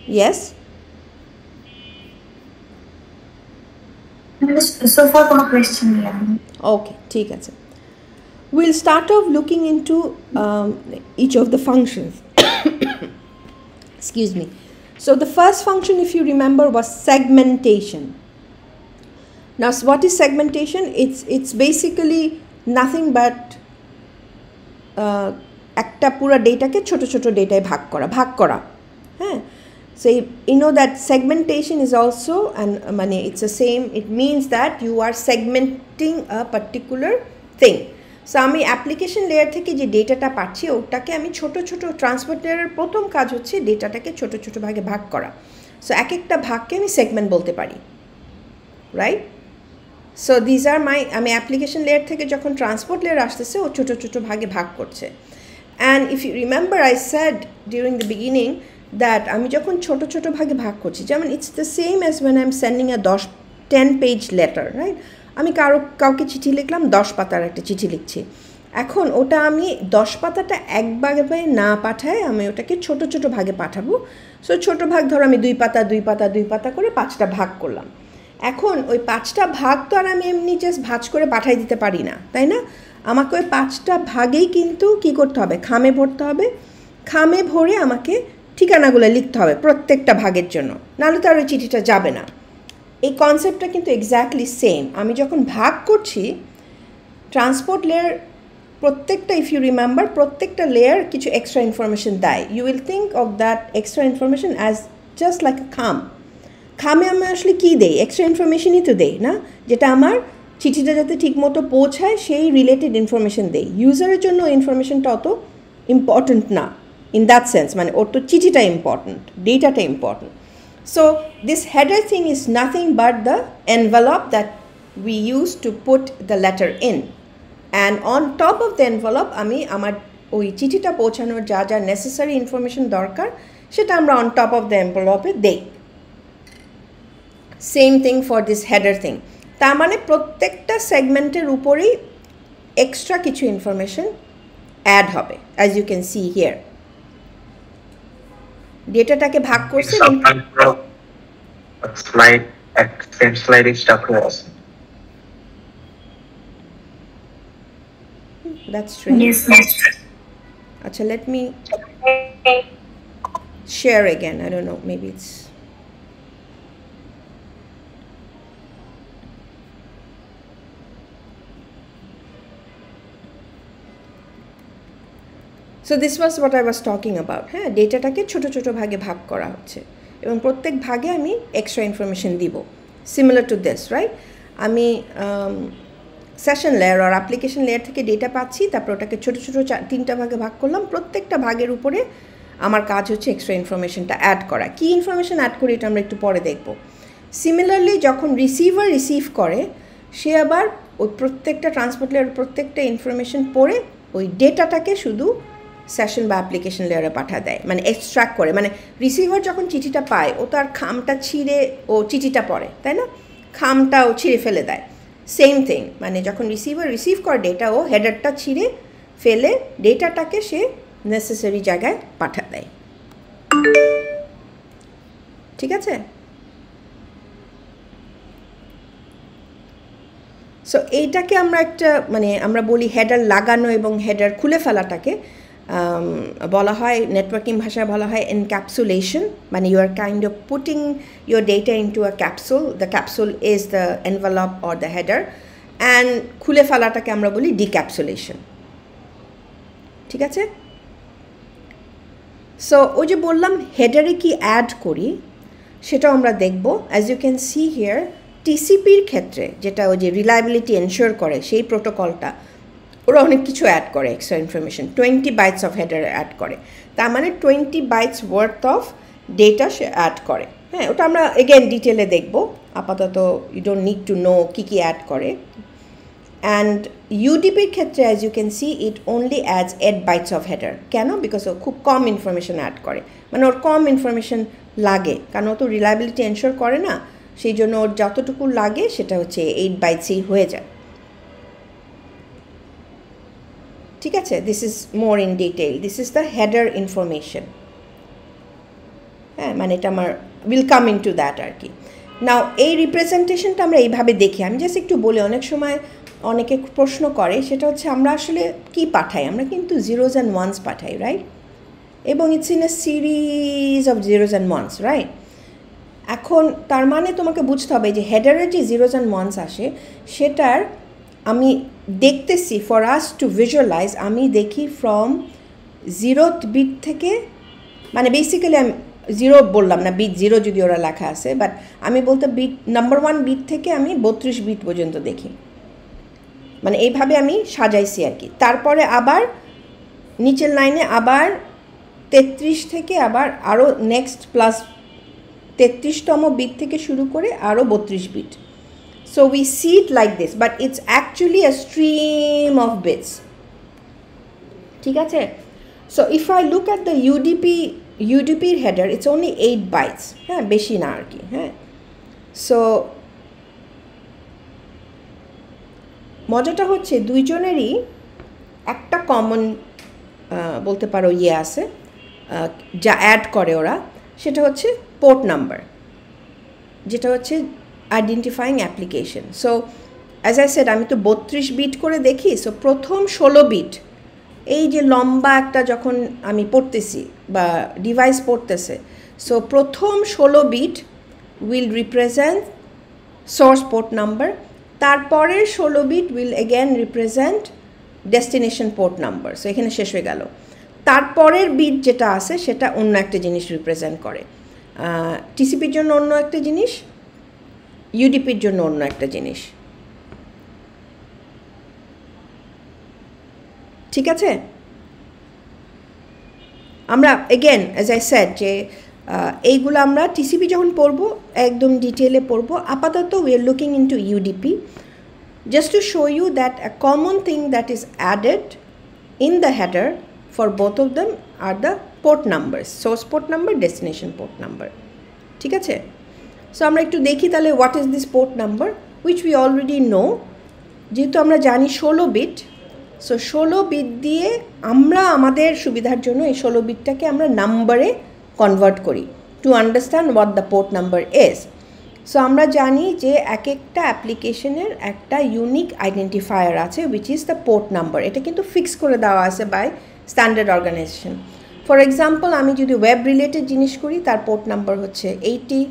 Yes? So far কোনো question নেই। Okay, ঠিক আছে। We'll start off looking into each of the functions. Excuse me. So the first function, if you remember, was segmentation. Now, what is segmentation? It's basically nothing but একটা পুরো ডেটাকে ছোট ছোট ডেটায় ভাগ করা হ্যাঁ so you know that segmentation is also and মানে it's the same, it means that you are segmenting a particular thing. So আমি application layer থেকে যে ডেটাটা পাচ্ছি ওটাকে আমি ছোট ছোট ট্রান্সপোর্ট লেয়ারের প্রথম কাজ হচ্ছে ডেটাটাকে ছোট ছোট ভাগে ভাগ করা। সো এক একটা ভাগকে আমি সেগমেন্ট বলতে পারি, রাইট? সো দিজ আর মাই, আমি অ্যাপ্লিকেশন লেয়ার থেকে যখন ট্রান্সপোর্ট লেয়ার আসতেছে ও ছোটো ছোটো ভাগে ভাগ করছে। And if you remember I said during the beginning that আমি যখন ছোটো ছোটো ভাগে ভাগ করছি, যেমন it's the same as when I am sending a 10 page letter, right? আমি কাউকে চিঠি লিখলাম, 10 পাতার একটা চিঠি লিখছি। এখন ওটা আমি 10 পাতাটা একবারে না পাঠায় আমি ওটাকে ছোটো ছোটো ভাগে পাঠাবো। সো ছোটো ভাগ ধরো আমি 2 পাতা 2 পাতা 2 পাতা করে 5টা ভাগ করলাম। এখন ওই 5টা ভাগ তো আর আমি এমনি জাস্ট ভাঁজ করে পাঠাই দিতে পারি না, তাই না? আমাকে ওই 5টা ভাগেই কিন্তু কী করতে হবে, খামে ভরতে হবে। খামে ভরে আমাকে ঠিকানাগুলো লিখতে হবে প্রত্যেকটা ভাগের জন্য, নাহলে তো আর ওই চিঠিটা যাবে না। এই কনসেপ্টটা কিন্তু এক্স্যাক্টলি সেম। আমি যখন ভাগ করছি ট্রান্সপোর্ট লেয়ার প্রত্যেকটা, ইফ ইউ রিমেম্বার, প্রত্যেকটা লেয়ার কিছু এক্সট্রা ইনফরমেশন দেয়। You will think of that extra information as just like a খামে আমি আসলে কী দেই, এক্সট্রা ইনফরমেশনই তো দেই না, যেটা আমার চিঠিটা যাতে ঠিকমতো পৌঁছায় সেই রিলেটেড ইনফরমেশন দেই। ইউজারের জন্য ইনফরমেশনটা অত ইম্পর্ট্যান্ট না ইন দ্যাট সেন্স, মানে ওর তো চিঠিটা ইম্পর্ট্যান্ট, ডেটাটা important. So this header thing is nothing but the envelope that we use to put the letter in, and on top of the envelope আমি আমার ওই চিঠিটা পৌঁছানোর যা যা নেসেসারি ইনফরমেশন দরকার সেটা আমরা অন টপ অফ দ্য এনভেলপে দেই। Same thing for this header thing. তার মানে প্রত্যেকটা সেগমেন্টের উপরেই এক্সট্রা কিছু ইনফরমেশন অ্যাড হবে, as you can see here. ডেটাটাকে ভাগ করছে, That's strange. Yes. Acha, let me share again. I don't know, maybe it's... So this was what I was talking about. হ্যাঁ, ডেটাটাকে ছোটো ছোটো ভাগে ভাগ করা হচ্ছে এবং প্রত্যেক ভাগে আমি এক্সট্রা ইনফরমেশন দিব। Similar to this, right? আমি সেশন লেয়ার আর অ্যাপ্লিকেশন লেয়ার থেকে ডেটা পাচ্ছি, তারপর ওটাকে ছোটো ছোটো 3টা ভাগে ভাগ করলাম। প্রত্যেকটা ভাগের উপরে আমার কাজ হচ্ছে এক্সট্রা ইনফরমেশনটা অ্যাড করা। কী ইনফরমেশন অ্যাড করি এটা আমরা একটু পরে দেখব। সিমিলারলি যখন রিসিভার রিসিভ করে, সে আবার ওই প্রত্যেকটা ট্রান্সপোর্ট লেয়ার প্রত্যেকটা ইনফরমেশন পড়ে ওই ডেটাটাকে শুধু সেশন বা অ্যাপ্লিকেশন লেয়ারে পাঠা দেয়, মানে এক্সট্র্যাক্ট করে। মানে রিসিভার যখন চিঠিটা পায় ও তার খামটা ছিঁড়ে ও চিঠিটা পড়ে, তাই না? খামটা ও ছিঁড়ে ফেলে দেয়। সেম থিং, মানে যখন রিসিভার রিসিভ করে ডেটা, ও হেডারটা ছিঁড়ে ফেলে ডেটাটাকে সে নেসেসারি জায়গায় পাঠা দেয়। ঠিক আছে? সো এইটাকে আমরা একটা, মানে আমরা বলি হেডার লাগানো এবং হেডার খুলে ফেলাটাকে বলা হয়, নেটওয়ার্কিং ভাষায় বলা হয় এনক্যাপসুলেশন। মানে you are kind of putting your data into a capsule. The capsule is the envelope or the header, and খুলে ফেলাটাকে আমরা বলি ডিক্যাপসুলেশন। ঠিক আছে? সো ওই যে বললাম হেডারে কি অ্যাড করি সেটাও আমরা দেখব। As you can see here, টিসিপির ক্ষেত্রে যেটা ওই যে রিলায়েবিলিটি এনশিওর করে সেই প্রোটোকলটা, ওরা অনেক কিছু অ্যাড করে extra information. 20 bytes of header add করে, তার মানে 20 বাইটস ওয়ার্থ অফ ডেটা সে অ্যাড করে। হ্যাঁ, ওটা আমরা এগেন ডিটেলে দেখব, আপাতত you don't need to know কী কী অ্যাড করে। অ্যান্ড ইউডিপির ক্ষেত্রে as you can see it only adds 8 bytes of header. কেন? বিকজ ও খুব কম ইনফরমেশন অ্যাড করে, মানে ওর কম ইনফরমেশন লাগে, কারণ ও তো রিলায়েবিলিটি এনশিওর করে না, সেই জন্য ওর যতটুকু লাগে সেটা হচ্ছে 8 বাইটসই হয়ে যায়। ঠিক আছে? This is more in detail, this is the header information. হ্যাঁ, মানে এটা আমার will come in to that আর কি। নাও এই রিপ্রেজেন্টেশনটা আমরা এইভাবে দেখি। আমি জাস্ট একটু বলি, অনেক সময় অনেকে প্রশ্ন করে, সেটা হচ্ছে আমরা আসলে কি পাঠাই, আমরা কিন্তু জিরোজ অ্যান্ড ওয়ান্স পাঠাই, রাইট? এবং it's in a series of zeros and ones, right? এখন তার মানে তোমাকে বুঝতে হবে যে হেডারের যে জিরোজ অ্যান্ড ওয়ান্স আসে সেটার আমি দেখতেছি, ফর আস টু ভিজুয়ালাইজ, আমি দেখি ফ্রম 0th বিট থেকে, মানে বেসিক্যালি আমি জিরো বললাম না, বিট জিরো যদি ওরা লেখা আছে, বাট আমি বলতে বিট নাম্বার 1 বিট থেকে আমি 32 বিট পর্যন্ত দেখি, মানে এইভাবে আমি সাজাইছি আর কি। তারপরে আবার নিচের লাইনে আবার 33 থেকে আবার আরও নেক্সট প্লাস 33তম বিট থেকে শুরু করে আরও 32 bit. So we see it like this, but it's actually a stream of bits, ঠিক আছে? So if I look at the ইউডিপির হেডার, ইটস অনলি 8 বাইটস, হ্যাঁ, বেশি না আর কি, হ্যাঁ। সো মজাটা হচ্ছে দুইজনেরই একটা কমন বলতে পারো ইয়ে আছে, যা অ্যাড করে ওরা, সেটা হচ্ছে পোর্ট নাম্বার, যেটা হচ্ছে identifying application. So as I said, আমি তো 32 বিট করে দেখি। সো প্রথম 16 বিট, এই যে লম্বা একটা যখন আমি পড়তেছি বা ডিভাইস পড়তেছে, সো প্রথম 16 bit will represent source port number, তারপরের 16 bit will again represent destination port number. So এখানে শেষ হয়ে গেল। তারপরের বিট যেটা আছে সেটা অন্য একটা জিনিস রিপ্রেজেন্ট করে, টিসিপির জন্য অন্য একটা জিনিস, ইউডিপির জন্য অন্য একটা জিনিস, ঠিক আছে? আমরা এগেন অ্যাজ আই সেড যে এইগুলো আমরা টিসিপি যখন পড়বো একদম ডিটেলে পড়বো। আপাতত we are looking into UDP just to show you that a common thing that is added in the header for both of them are the port numbers, source port number, destination port number, ঠিক আছে? So আমরা একটু দেখি তাহলে what is this port number, which we already know, যেহেতু আমরা জানি 16 bit. So 16 bit দিয়ে আমরা আমাদের সুবিধার জন্য এই 16 বিটটাকে আমরা নাম্বারে কনভার্ট করি to understand what the port number is. So আমরা জানি যে এক একটা অ্যাপ্লিকেশনের একটা ইউনিক আইডেন্টিফায়ার আছে, which is the port number. এটা কিন্তু ফিক্স করে দেওয়া আছে by standard organization. For example, আমি যদি ওয়েব রিলেটেড জিনিস করি তার পোর্ট নাম্বার হচ্ছে 80।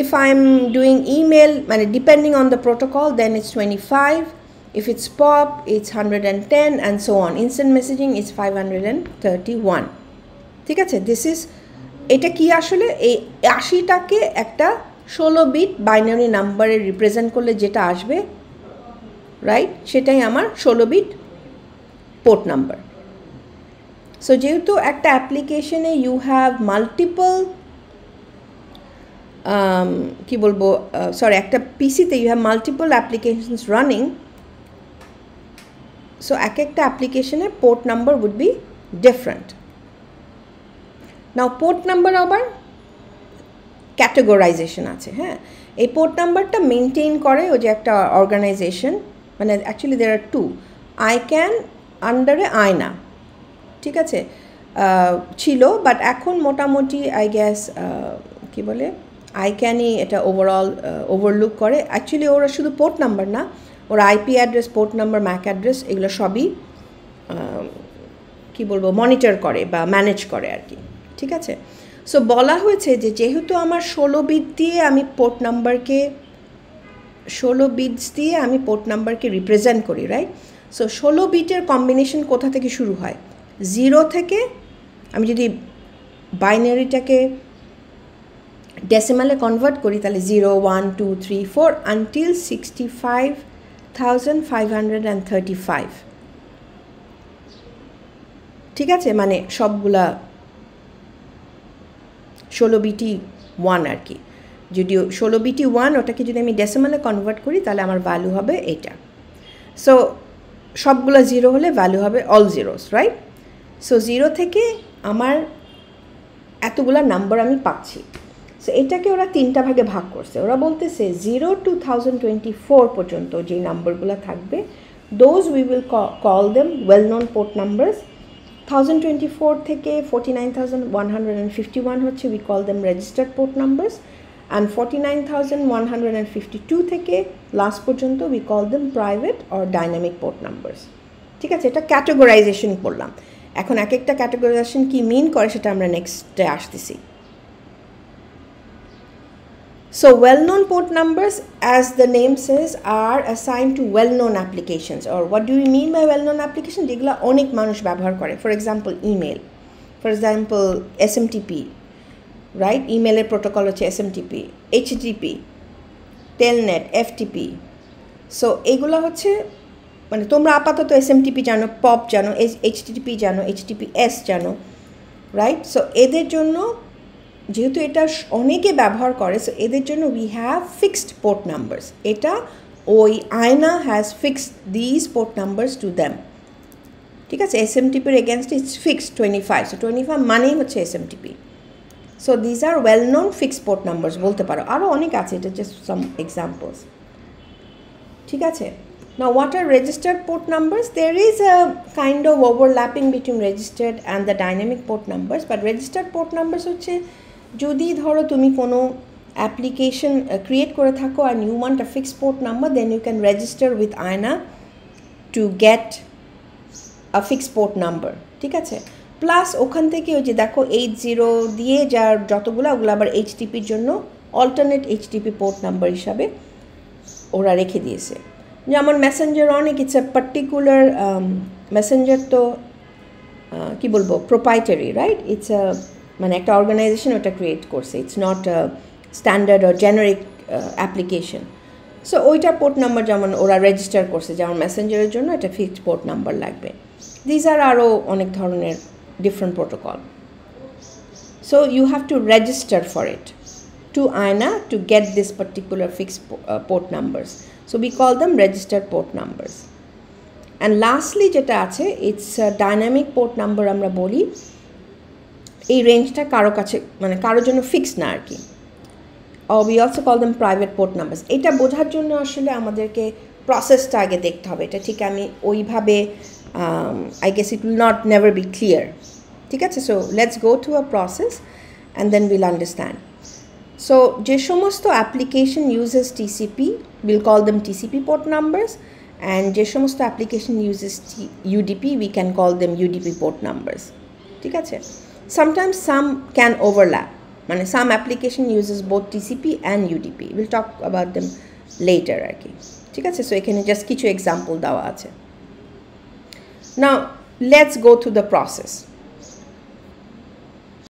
If I am doing email, মানে depending on the protocol, then it's 25. If it's POP, it's 110 and so on. Instant messaging is 531. ঠিক আছে? দিস ইজ, এটা কি আসলে এই 80টাকে একটা 16 বিট বাইনারি নাম্বারে রিপ্রেজেন্ট করলে যেটা আসবে, রাইট, সেটাই আমার 16 বিট পোর্ট নাম্বার। সো যেহেতু একটা অ্যাপ্লিকেশনে ইউ হ্যাভ মাল্টিপল, কি বলবো, সরি, একটা পিসিতে you have multiple applications running, so এক একটা অ্যাপ্লিকেশনের port number would be different. Now port number আবার ক্যাটেগরাইজেশন আছে, হ্যাঁ। এই পোর্ট নাম্বারটা মেনটেন করে ওই যে একটা অর্গানাইজেশন, মানে অ্যাকচুয়ালি দের আর টু, আইক্যান আন্ডারে আয়না, ঠিক আছে, ছিল, বাট এখন মোটামুটি আই গ্যাস কি বলে আইক্যানই এটা ওভারঅল ওভারলুক করে। অ্যাকচুয়ালি ওরা শুধু পোর্ট নাম্বার না, ওরা IP address, port number, Mac address, এগুলো সবই কি বলবো মনিটর করে বা ম্যানেজ করে আর কি, ঠিক আছে। সো বলা হয়েছে যে যেহেতু আমার 16 বিট দিয়ে আমি পোর্ট নাম্বারকে 16 বিটস দিয়ে আমি পোর্ট নাম্বারকে রিপ্রেজেন্ট করি, রাইট। সো 16 বিটের কম্বিনেশন কোথা থেকে শুরু হয়? 0 থেকে, আমি যদি বাইনারিটাকে ডেসিমালে কনভার্ট করি তাহলে 0 1 2 3 4 আনটিল 65,535, ঠিক আছে, মানে সবগুলা 16 বিটি 1 আর কি। যদিও 16 বিটি 1, ওটাকে যদি আমি ডেসিমালে কনভার্ট করি তাহলে আমার ভ্যালু হবে এটা। সো সবগুলো 0 হলে ভ্যালু হবে অল জিরোস, রাইট। সো 0 থেকে আমার এতগুলা নাম্বার আমি পাচ্ছি। সো এটাকে ওরা 3টা ভাগে ভাগ করছে। ওরা বলতেছে 0 to 1024 পর্যন্ত যে নাম্বারগুলো থাকবে, those we will call them well known port numbers, 1024 থেকে 49151 হচ্ছে we call them registered port numbers, and 49152 থেকে লাস্ট পর্যন্ত we call them private or dynamic port numbers. ঠিক আছে, এটা ক্যাটেগরাইজেশন করলাম। এখন এক একটা ক্যাটেগরাইজেশন কি মিন করে সেটা আমরা নেক্সটে আসতেছি। So well-known port numbers, as the name says, are assigned to well-known applications. Or what do we mean by well-known application? যেগুলো অনেক মানুষ ব্যবহার করে। For example, email. For example, SMTP. Right? Email protocol হচ্ছে SMTP, HTTP, Telnet, FTP. So এগুলো হচ্ছে মানে তোমরা আপাতত SMTP জানো, POP জানো, HTTP জানো, HTTPS জানো, রাইট? সো এদের জন্য যেহেতু এটা অনেকে ব্যবহার করে, সো এদের জন্য we have fixed port numbers. এটা ওই আয়না has fixed these port numbers to them. ঠিক আছে, SMTPর এগেনস্টে ইটস ফিক্সড 25, সো 25 মানেই হচ্ছে SMTP। So these are well known fixed port numbers বলতে পারো, আরও অনেক আছে, এটা জাস্ট সাম এক্সাম্পলস। ঠিক আছে, now what are registered port numbers? There is a kind of overlapping between registered and the dynamic port numbers, but registered port numbers হচ্ছে যদি ধরো তুমি কোনো অ্যাপ্লিকেশন ক্রিয়েট করে থাকো and you want a fixed port number, then you can register with AYNA to get a fixed port number. ঠিক আছে, plus ওখান থেকে ওই যে দেখো 80 দিয়ে যার যতগুলো ওগুলো আবার HTTPর জন্য অল্টারনেট HTTP পোর্ট নাম্বার হিসাবে ওরা রেখে দিয়েছে। যেমন মেসেঞ্জার অনেক, ইটস এ পার্টিকুলার মেসেঞ্জার তো কী বলবো প্রোপ্রাইটারি, রাইট? ইটস মানে একটা অর্গানাইজেশন ওটা ক্রিয়েট করছে, it's not standard or generic application. So ওইটা পোর্ট নাম্বার যেমন ওরা রেজিস্টার করছে, যেমন মেসেঞ্জারের জন্য একটা ফিক্সড পোর্ট নাম্বার লাগবে। দিজ আর আরও অনেক ধরনের different protocol. So you have to register for it to AYNA to get this particular fixed port numbers. So we call them registered port numbers. And lastly যেটা আছে, it's a dynamic port number আমরা বলি। এই রেঞ্জটা কারো কাছে মানে কারোর জন্য ফিক্সড না আর কি। Or we also call them private port numbers. এটা বোঝার জন্য আসলে আমাদেরকে প্রসেসটা আগে দেখতে হবে। এটা ঠিক আমি ওইভাবে I guess it will not never be clear. ঠিক আছে, so let's go to a process and then we'll understand. So যে সমস্ত application uses TCP, we'll call them TCP port numbers, and যে সমস্ত application uses UDP, we can call them UDP port numbers. ঠিক আছে, sometimes some can overlap, মানে some application uses both TCP and UDP. We'll talk about them later আর কি। ঠিক আছে, so এখানে just কিছু example দেওয়া আছে। Now let's go to the process.